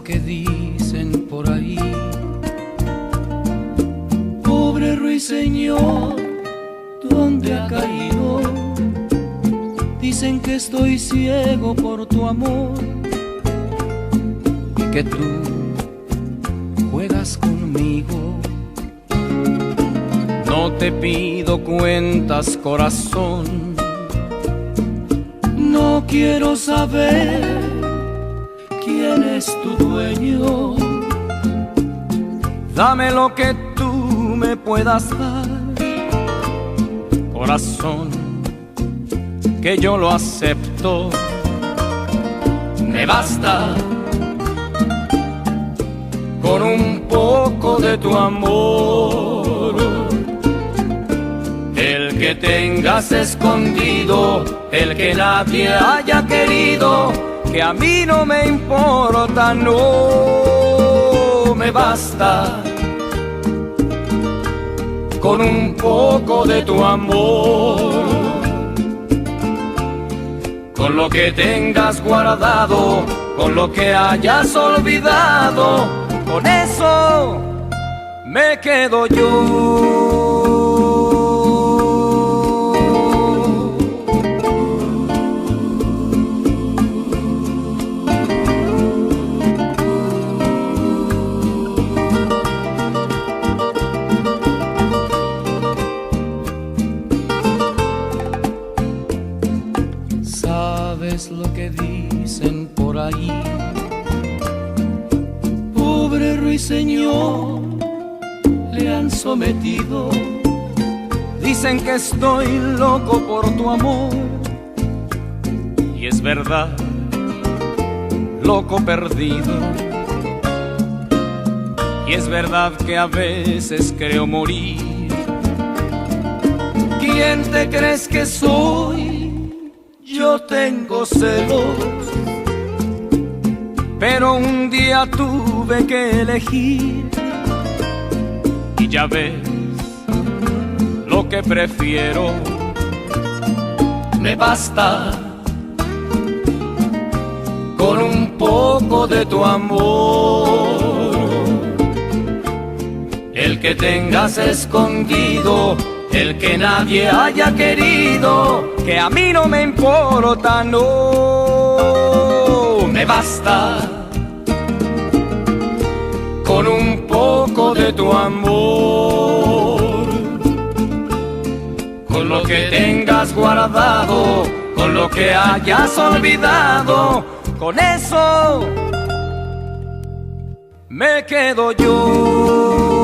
que dicen por ahí. Pobre ruiseñor, ¿dónde ha caído? Dicen que estoy ciego por tu amor y que tú juegas conmigo. No te pido cuentas, corazón, no quiero saber quién es tu dueño. Dame lo que tú me puedas dar, corazón, que yo lo acepto. Me basta con un poco de tu amor, el que tengas escondido, el que nadie haya querido, que a mí no me importa, no. Me basta con un poco de tu amor, con lo que tengas guardado, con lo que hayas olvidado, con eso me quedo yo. ¿Sabes lo que dicen por ahí? Pobre ruiseñor, le han sometido. Dicen que estoy loco por tu amor, y es verdad, loco perdido. Y es verdad que a veces creo morir. ¿Quién te crees que soy? Yo tengo celos, pero un día tuve que elegir, y ya ves lo que prefiero. Me basta con un poco de tu amor, el que tengas escondido, el que nadie haya querido, que a mí no me importa, no. Me basta con un poco de tu amor, con lo que tengas guardado, con lo que hayas olvidado, con eso me quedo yo.